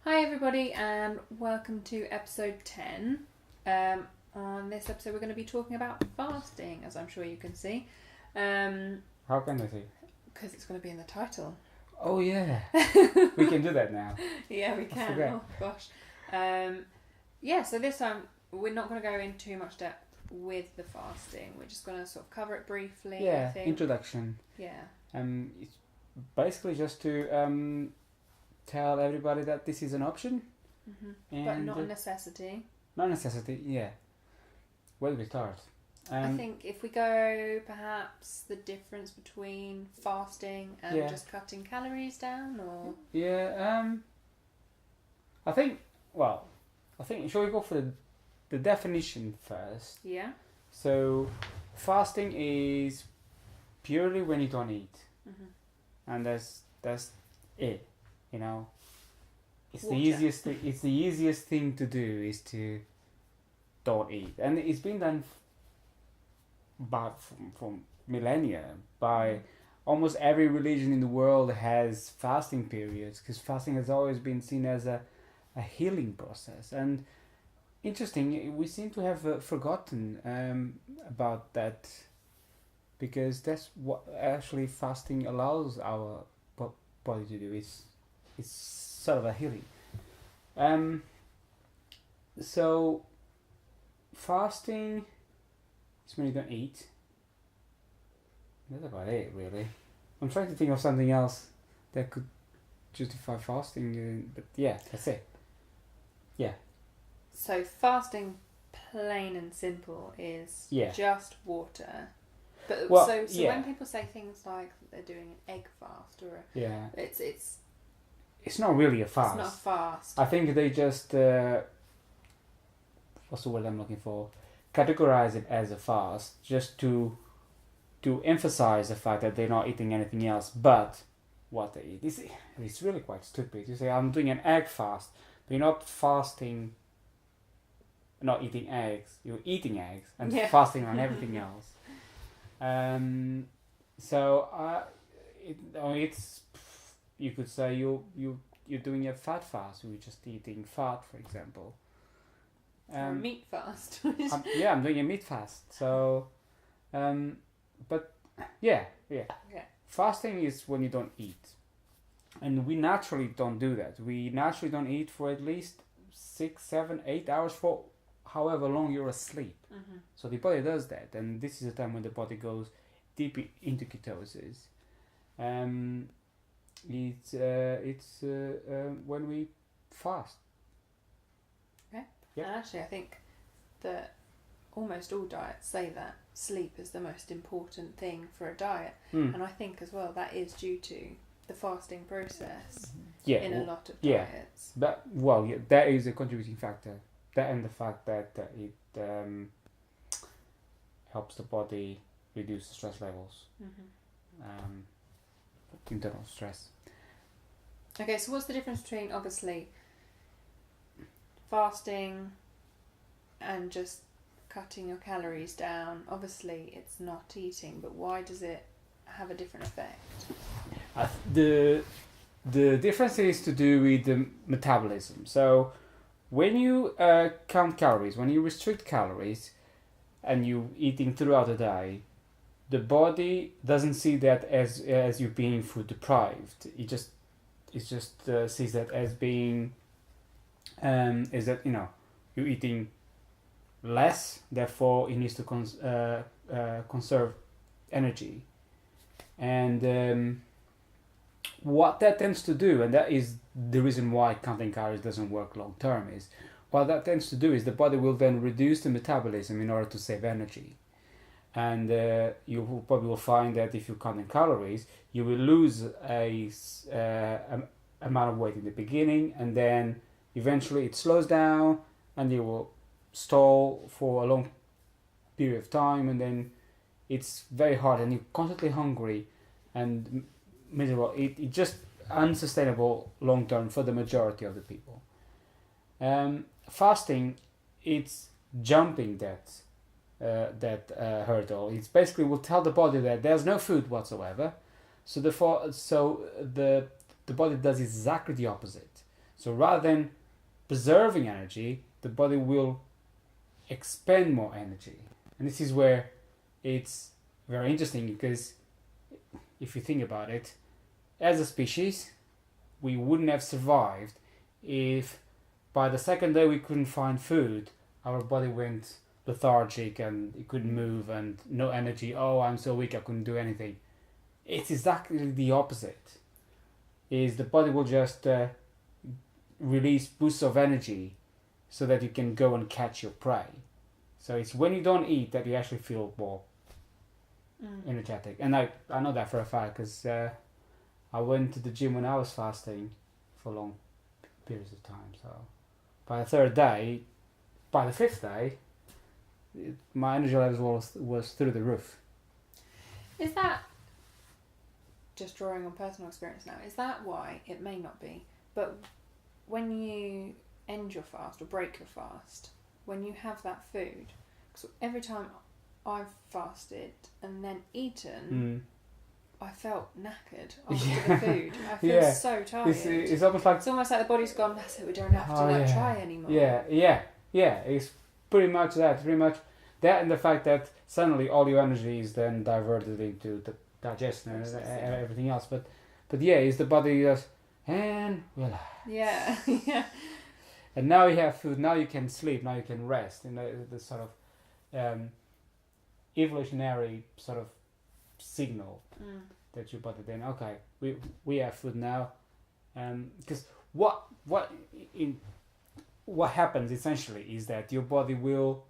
Hi everybody and welcome to episode 10. On this episode we're going to be talking about fasting, as I'm sure you can see. How can I see? Because it's going to be in the title. Oh yeah, we can do that now. Yeah, we can. Oh gosh. So this time we're not going to go into too much depth with the fasting. We're just going to sort of cover it briefly. Yeah, I think. introduction. Yeah. It's basically just to tell everybody that this is an option. Mm-hmm. But not a necessity. Not a necessity, yeah. Where do we start? I think if we go perhaps the difference between fasting and just cutting calories down, or... Yeah, I think shall we go for the definition first? Yeah. So, fasting is purely when you don't eat. Mm-hmm. And that's it, you know. It's the easiest thing to do is to don't eat. And it's been done for millennia by almost every religion in the world has fasting periods, because fasting has always been seen as a healing process. And interesting, we seem to have forgotten about that, because that's what actually fasting allows our body to do. It's sort of a healing. So fasting is when you don't eat. That's about it, really. I'm trying to think of something else that could justify fasting, but yeah, that's it. Yeah. So fasting, plain and simple, is just water. But when people say things like they're doing an egg fast or it's not really a fast. It's not a fast. I think they just what's the word I'm looking for? Categorize it as a fast, just to emphasize the fact that they're not eating anything else but what they eat. It's really quite stupid. You say, I'm doing an egg fast, but you're not fasting, not eating eggs. You're eating eggs and fasting on everything else. It's you could say you're doing a fat fast. You're just eating fat, for example. Meat fast. I'm doing a meat fast. So, but yeah. Fasting is when you don't eat, and we naturally don't do that. We naturally don't eat for at least 6, 7, 8 hours, for however long you're asleep. Mm-hmm. So the body does that, and this is the time when the body goes deep into ketosis. It's when we fast. Okay. Yep. And actually, I think that almost all diets say that sleep is the most important thing for a diet, and I think as well that is due to the fasting process in a lot of diets. But that is a contributing factor. That and the fact that it helps the body reduce the stress levels, internal stress. Okay, so what's the difference between obviously fasting and just cutting your calories down? Obviously it's not eating, but why does it have a different effect? The difference is to do with the metabolism. So when you count calories, when you restrict calories and you eating throughout the day, the body doesn't see that as you being food deprived. It just sees that as being is that you're eating less, therefore it needs to conserve energy. And what that tends to do, and that is the reason why counting calories doesn't work long term, is what that tends to do is the body will then reduce the metabolism in order to save energy. And you probably will find that if you count in calories, you will lose a amount of weight in the beginning, and then eventually it slows down, and you will stall for a long period of time, and then it's very hard, and you're constantly hungry and miserable. It just unsustainable long term for the majority of the people. Fasting, it's jumping that hurdle. It's basically will tell the body that there's no food whatsoever, so the body does exactly the opposite. So rather than preserving energy, the body will expend more energy. And this is where it's very interesting, because if you think about it, as a species, we wouldn't have survived if by the second day we couldn't find food, our body went lethargic and it couldn't move and no energy. Oh, I'm so weak, I couldn't do anything. It's exactly the opposite. Is the body will just release boosts of energy so that you can go and catch your prey. So it's when you don't eat that you actually feel more energetic. And I know that for a fact, because I went to the gym when I was fasting for long periods of time. So by the third day, by the fifth day, my energy levels was through the roof. Is that, just drawing on personal experience now, is that why, it may not be, but when you end your fast or break your fast, when you have that food, because every time I've fasted and then eaten, I felt knackered after the food. I feel so tired. It's almost like... It's almost like the body's gone, that's it, we don't have to try anymore. Yeah, it's pretty much that. Pretty much that, and the fact that suddenly all your energy is then diverted into the digestion and everything else. But yeah, it's the body just, and relax. Yeah. And now you have food, now you can sleep, now you can rest. The sort of evolutionary sort of signal that your body then, okay, we have food now. Because what happens essentially is that your body will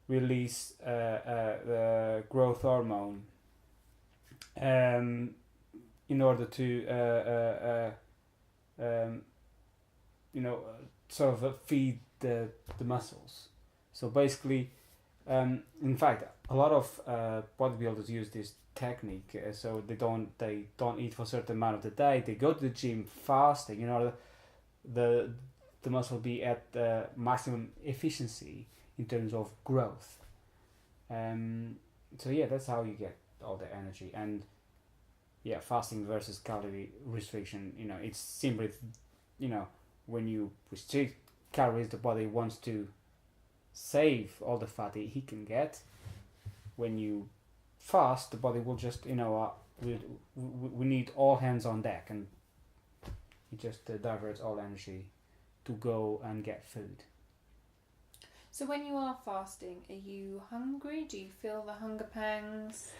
release the growth hormone in order to sort of feed the muscles. So basically, in fact, a lot of bodybuilders use this technique. So they don't eat for a certain amount of the day. They go to the gym fasting in order the muscle be at the maximum efficiency in terms of growth. So yeah, that's how you get all the energy. And yeah, fasting versus calorie restriction, it's simply, when you restrict calories, the body wants to save all the fat he can get. When you fast, the body will just, we need all hands on deck, and it just diverts all energy to go and get food. So when you are fasting, are you hungry? Do you feel the hunger pangs?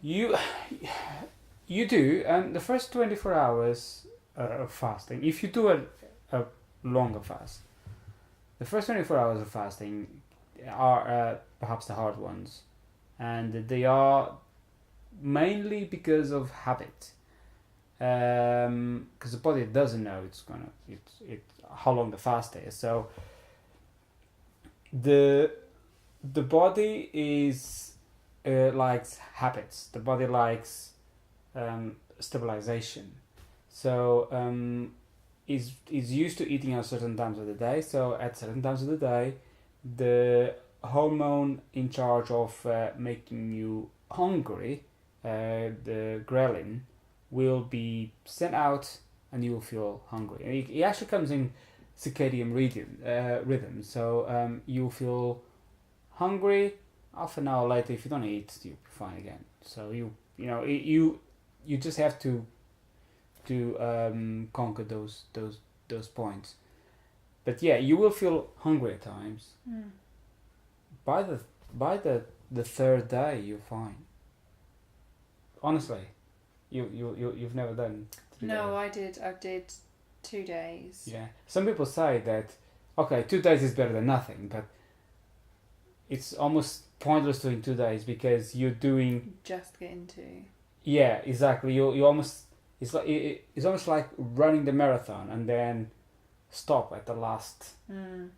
You do, and the first 24 hours of fasting, if you do a longer fast, the first 24 hours of fasting are perhaps the hard ones, and they are mainly because of habit, because the body doesn't know how long the fast is. So the body is likes habits. The body likes stabilization. So is used to eating at certain times of the day. So at certain times of the day, the hormone in charge of making you hungry, the ghrelin, will be sent out, and you will feel hungry. And it actually comes in circadian rhythm. So you'll feel hungry. Half an hour later, if you don't eat, you'll be fine again. So you just have to conquer those points. But yeah, you will feel hungry at times. By the third day, you're fine. Honestly, you've never done 3 days. No, I did 2 days. Yeah, some people say that 2 days is better than nothing, but it's almost pointless doing 2 days, because you're doing just get into. Yeah, exactly. You almost, it's almost like running the marathon and then stop at the last,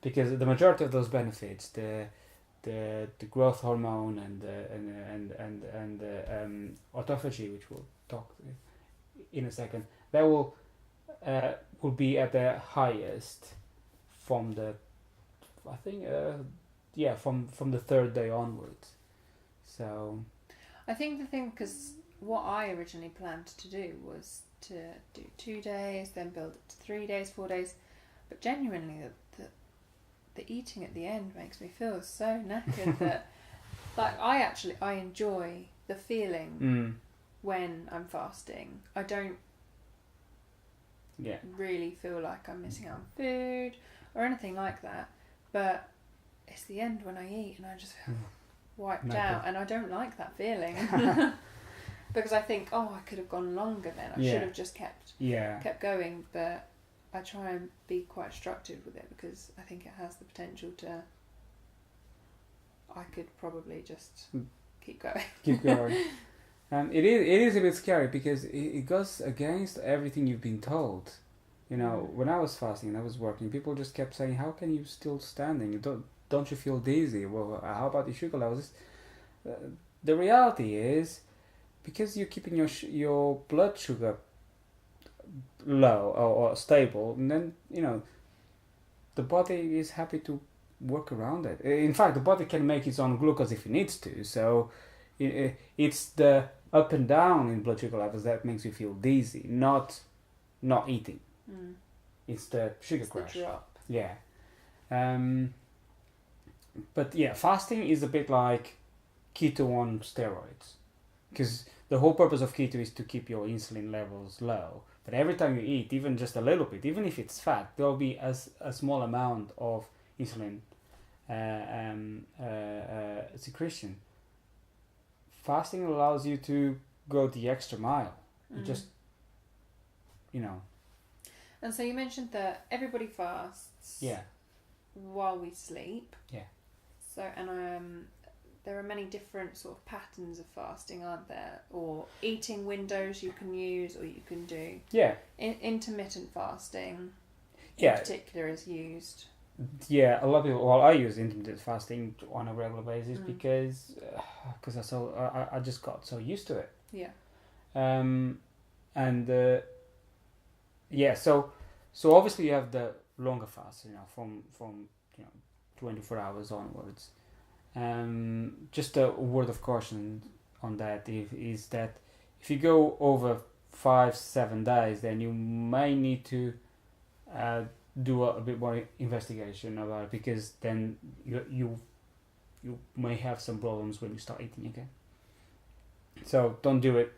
because the majority of those benefits, the growth hormone and autophagy, which we'll talk in a second, that will be at the highest from the, I think, from the third day onwards. So I think the thing, because what I originally planned to do was to do 2 days, then build it to 3 days, 4 days. But genuinely, the eating at the end makes me feel so knackered that, like, I enjoy the feeling when I'm fasting. I don't really feel like I'm missing out on food or anything like that, but it's the end when I eat and I just feel wiped out, and I don't like that feeling. Because I think, I could have gone longer then. I should have just kept going, but I try and be quite structured with it because I think it has the potential to. I could probably just keep going. Keep going. It is a bit scary because it goes against everything you've been told. You know, when I was fasting and I was working, people just kept saying, "How can you still standing? Don't you feel dizzy? Well, how about your sugar levels?" The reality is, because you're keeping your blood sugar low or stable, and then the body is happy to work around it. In fact, the body can make its own glucose if it needs to. So it's the up and down in blood sugar levels that makes you feel dizzy, not eating. It's the sugar crash. The drop. Yeah. But yeah, fasting is a bit like keto on steroids, because the whole purpose of keto is to keep your insulin levels low. But every time you eat, even just a little bit, even if it's fat, there will be a small amount of insulin secretion. Fasting allows you to go the extra mile. You just, And so you mentioned that everybody fasts. Yeah. While we sleep. Yeah. So there are many different sort of patterns of fasting, aren't there? Or eating windows you can use, or you can do. Yeah. Intermittent fasting. Yeah. In particular is used. Yeah, a lot of people. Well, I use intermittent fasting on a regular basis because I just got so used to it. Yeah. So obviously you have the longer fast, from 24 hours onwards. Just a word of caution on that is that if you go over 5-7 days, then you may need to do a bit more investigation about it, because then you may have some problems when you start eating again. So don't do it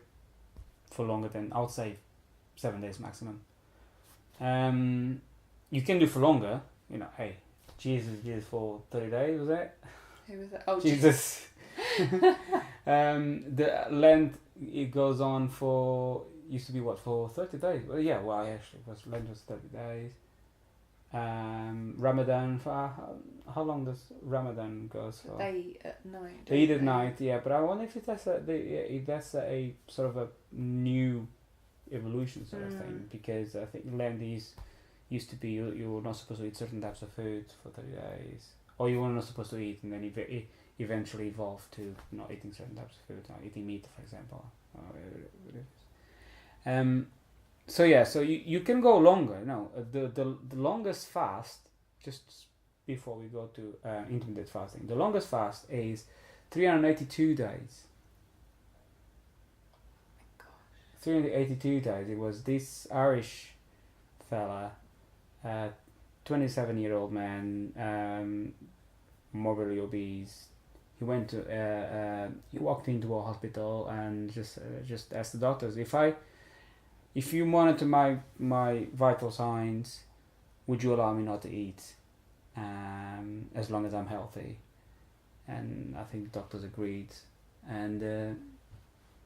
for longer than, I would say, 7 days maximum. You can do for longer. Hey, Jesus did for 30 days, was it? Who was it? Oh, Jesus. The Lent, it goes on for, used to be for 30 days? Well, yeah, Lent was 30 days. Ramadan, for how long does Ramadan goes for? They eat at night. They eat at night, yeah. But I wonder if that's a sort of a new evolution sort of thing, because I think Lent used to be you were not supposed to eat certain types of food for 30 days, or you were not supposed to eat, and then it eventually evolved to not eating certain types of food, not eating meat, for example. So you can go longer. The longest fast, just before we go to intermittent fasting, the longest fast is 382 days. 382 days. It was this Irish fella, 27-year-old man, morbidly obese. He went to he walked into a hospital and just asked the doctors, if you monitor my vital signs, would you allow me not to eat as long as I'm healthy? And I think the doctors agreed. And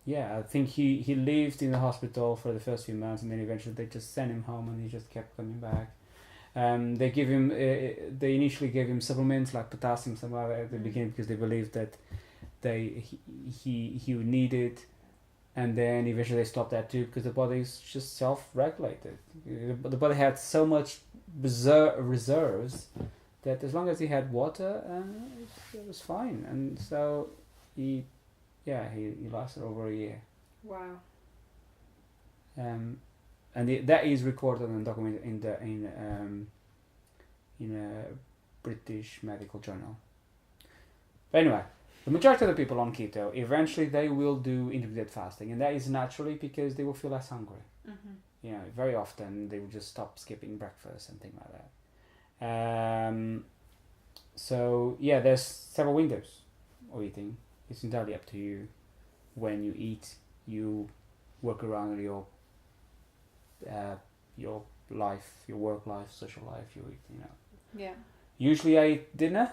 I think he lived in the hospital for the first few months, and then eventually they just sent him home, and he just kept coming back. They give him. They initially gave him supplements like potassium, something like that at the beginning, because they believed that he would need it, and then eventually they stopped that too, because the body is just self-regulated. The body had so much reserves that as long as he had water, it was fine, and so he lasted over a year. Wow. And that is recorded and documented in a British medical journal. But anyway, the majority of the people on keto, eventually they will do intermittent fasting, and that is naturally because they will feel less hungry. very often they will just stop skipping breakfast and things like that. So yeah, there's several windows of eating. It's entirely up to you when you eat. You work around your life, your work life, social life. Yeah. Usually I eat dinner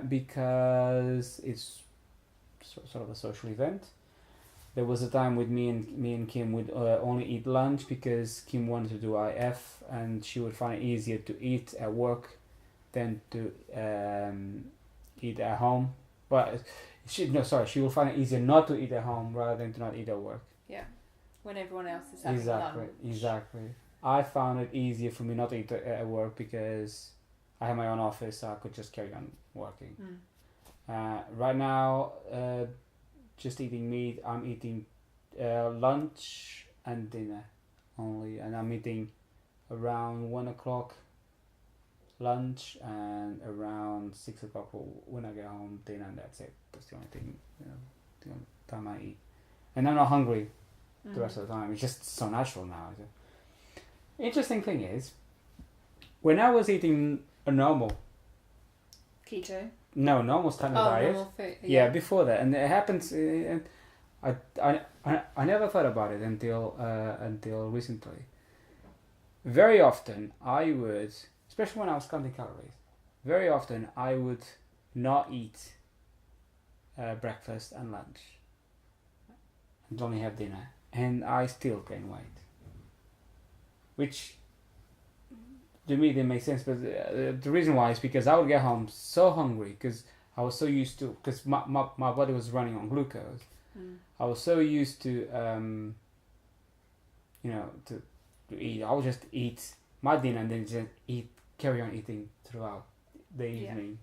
because it's sort of a social event. There was a time with me and Kim would only eat lunch because Kim wanted to do IF and she would find it easier to eat at work than to eat at home. But she will find it easier not to eat at home rather than to not eat at work. Yeah, when everyone else is having lunch. Exactly. I found it easier for me not to eat at work because I have my own office, so I could just carry on working. Right now, just eating meat. I'm eating lunch and dinner only, and I'm eating around 1:00 lunch and around 6:00 when I get home dinner, and that's it. That's the only thing, the only time I eat, and I'm not hungry the rest of the time. It's just so natural now. Interesting thing is, when I was eating a normal normal standard diet. Normal food. Yeah, before that, and it happens. I never thought about it until recently. Very often, I would, especially when I was counting calories, very often I would not eat breakfast and lunch, and only have dinner, and I still gain weight. Which to me didn't make sense, but the reason why is because I would get home so hungry because I was so used to, because my body was running on glucose. I was so used to to eat. I would just eat my dinner and then just carry on eating throughout the evening,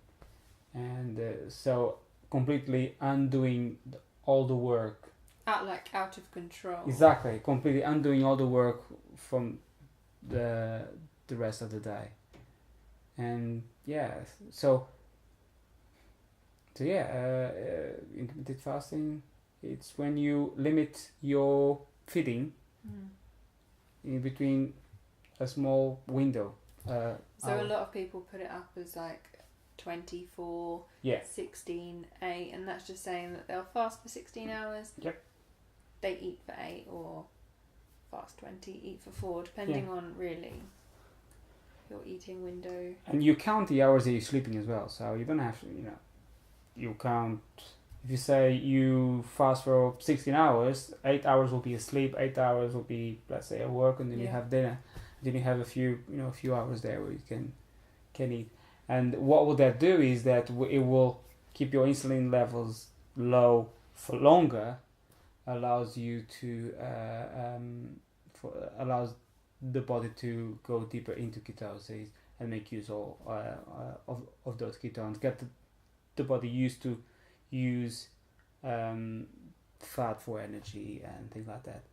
and so completely undoing all the work. Out of control. Exactly, completely undoing all the work from the rest of the day, and intermittent fasting, it's when you limit your feeding in between a small window. So a lot of people put it up as like 24, 16, 8, and that's just saying that they'll fast for 16 hours. Yep. They eat for 8 or fast 20, eat for 4, depending on really your eating window. And you count the hours that you're sleeping as well, so you don't have to, you count. If you say you fast for 16 hours, 8 hours will be asleep, 8 hours will be, let's say, at work, and then you have dinner. Then you have a few hours there where you can eat. And what will that do is that it will keep your insulin levels low for longer, allows you to allows the body to go deeper into ketosis and make use of those ketones. Get the body used to use fat for energy and things like that.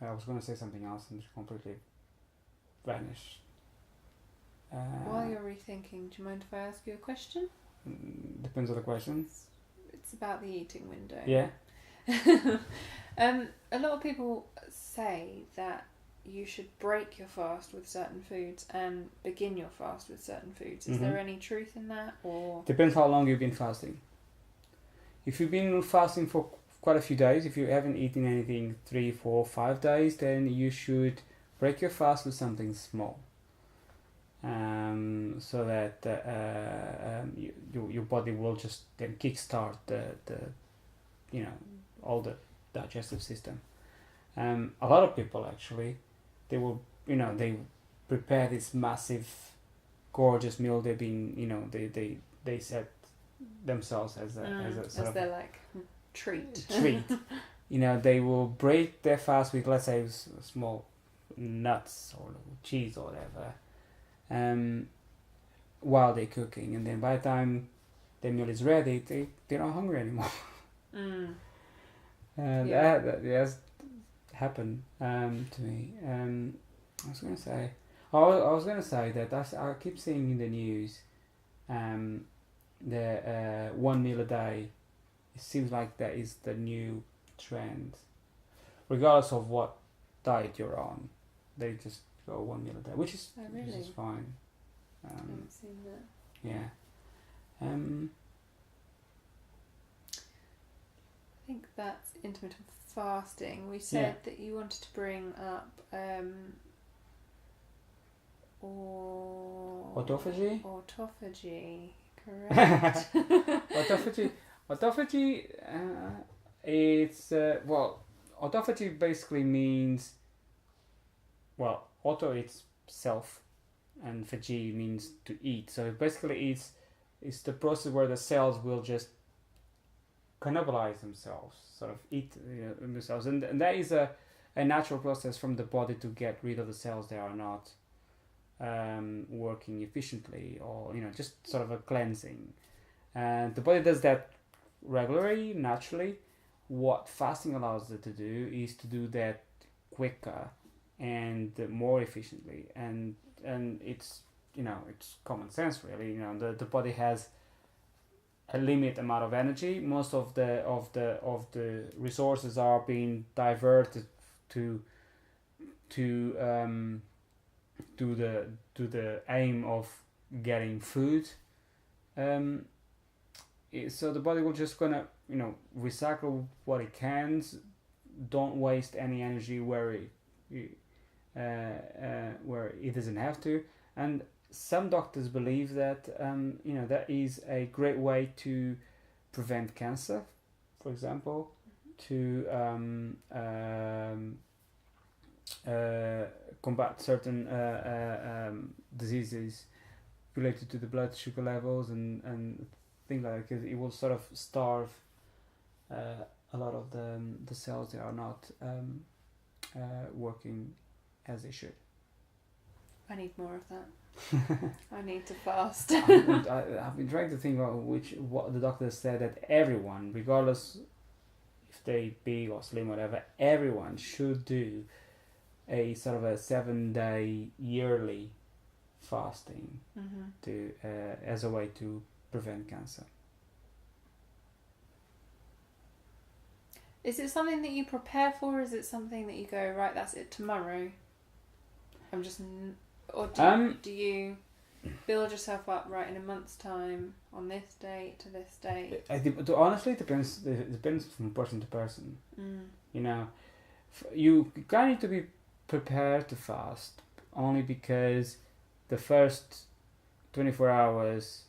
I was going to say something else and just completely vanished. While you're rethinking, do you mind if I ask you a question? Depends on the question. It's about the eating window. Yeah. A lot of people say that you should break your fast with certain foods and begin your fast with certain foods. Is there any truth in that, or depends how long you've been fasting? If you've been fasting for quite a few days, if you haven't eaten anything 3, 4, 5 days, then you should break your fast with something small, so that your body will just then kickstart the all the digestive system. A lot of people actually, they will they prepare this massive, gorgeous meal. They've been they set themselves as a sort of their like treat. They will break their fast with, let's say, small nuts or cheese or whatever, while they're cooking, and then by the time the meal is ready, they're not hungry anymore. And that has happened to me. I was gonna say that I keep seeing in the news the 1 meal a day. It seems like that is the new trend. regardless of what diet you're on, they just go 1 meal a day, which is fine. I haven't seen that. Yeah. I think that's intermittent fasting. We said that you wanted to bring up autophagy. Autophagy, correct. Autophagy. It's autophagy basically means, auto it's self, and phagy means to eat. So basically, it's the process where the cells will just cannibalize themselves, sort of eat themselves, and that is a natural process from the body to get rid of the cells that are not working efficiently, or just sort of a cleansing. And the body does that regularly, naturally. What fasting allows it to do is to do that quicker and more efficiently, and it's it's common sense, really. The body has a limited amount of energy. Most of the resources are being diverted to the aim of getting food. So the body will just gonna recycle what it can. Don't waste any energy where it doesn't have to. And some doctors believe that that is a great way to prevent cancer, for example, to combat certain diseases related to the blood sugar levels and things like that, because it will sort of starve a lot of the cells that are not working as they should. I need more of that. I need to fast. I've been trying to think about what the doctor said, that everyone, regardless if they big or slim, whatever, everyone should do a sort of a 7-day yearly fasting to as a way to prevent cancer. Is it something that you prepare for, or is it something that you go, right, that's it, tomorrow? Do you build yourself up, right, in a month's time, on this date to this date? Honestly, it depends from person to person. You kind of need to be prepared to fast, only because the first 24 hours,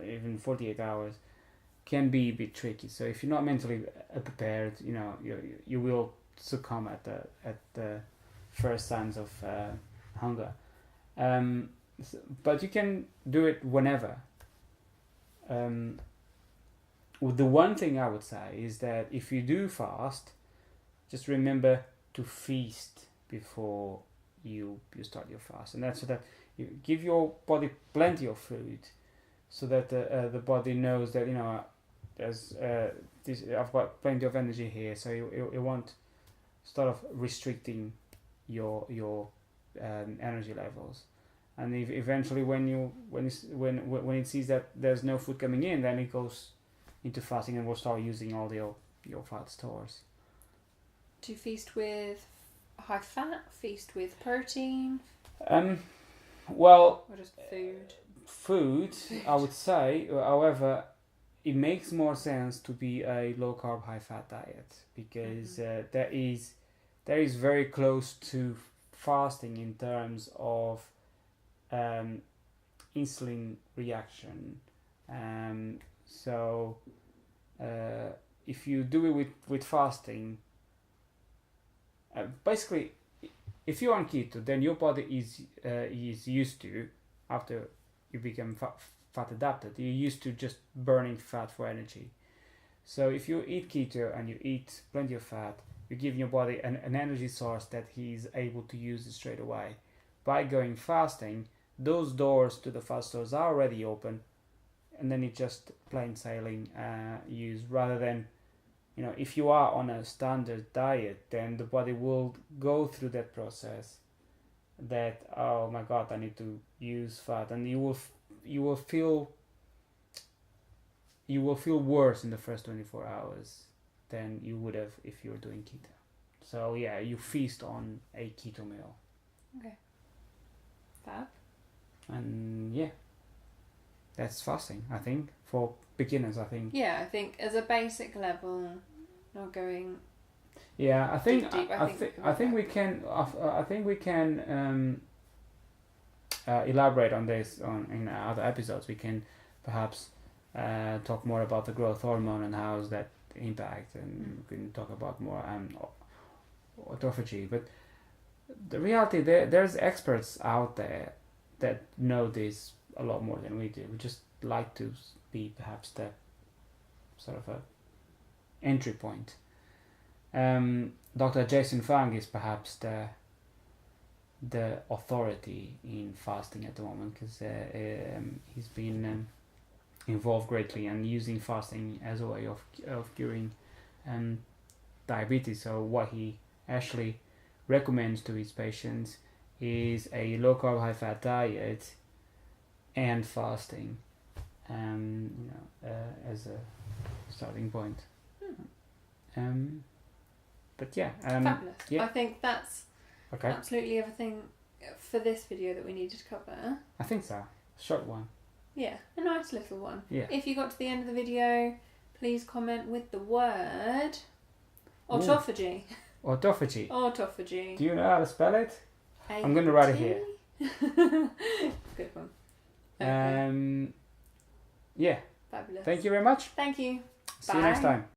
even 48 hours, can be a bit tricky. So if you're not mentally prepared, you will succumb at the first signs of hunger. But you can do it whenever. The one thing I would say is that if you do fast, just remember to feast before you start your fast, and that's so that you give your body plenty of food, so that the body knows that there's I've got plenty of energy here, so it won't start of restricting your energy levels. And if eventually when it sees that there's no food coming in, then it goes into fasting and will start using all your fat stores. Do you feast with high fat? Feast with protein? Well, or just food? Food, I would say. However, it makes more sense to be a low carb, high fat diet, because that is very close to fasting in terms of insulin reaction. So if you do it with fasting, basically, if you're on keto, then your body is used to, after you become fat adapted, you're used to just burning fat for energy. So if you eat keto and you eat plenty of fat, you're giving your body an energy source that he's able to use it straight away. By going fasting, those doors to the fat stores are already open, and then it's just plain sailing use, rather than, if you are on a standard diet, then the body will go through that process that, oh my god, I need to use fat, and you will feel worse in the first 24 hours than you would have if you were doing keto. So yeah, you feast on a keto meal. Okay. Fab. And yeah, that's fasting, I think, for beginners, I think. Yeah, I think as a basic level, not going. Yeah, I think Deep. I think we can elaborate on this in other episodes. We can perhaps talk more about the growth hormone and how's that impact, and we can talk about more autophagy. But the reality, there's experts out there that know this a lot more than we do. We just like to be perhaps the sort of a entry point. Dr. Jason Fung is perhaps the authority in fasting at the moment, because he's been involved greatly and using fasting as a way of curing diabetes. So what he actually recommends to his patients is a low carb, high fat diet and fasting, as a starting point. But yeah, Fabulous. yeah. I think that's Okay. absolutely everything for this video that we needed to cover. I think so. Short one. Yeah, a nice little one. Yeah. If you got to the end of the video, please comment with the word autophagy. Autophagy. Autophagy. Do you know how to spell it? I'm going to write it here. Good one. Okay. Yeah. Fabulous. Thank you very much. Thank you. See you next time.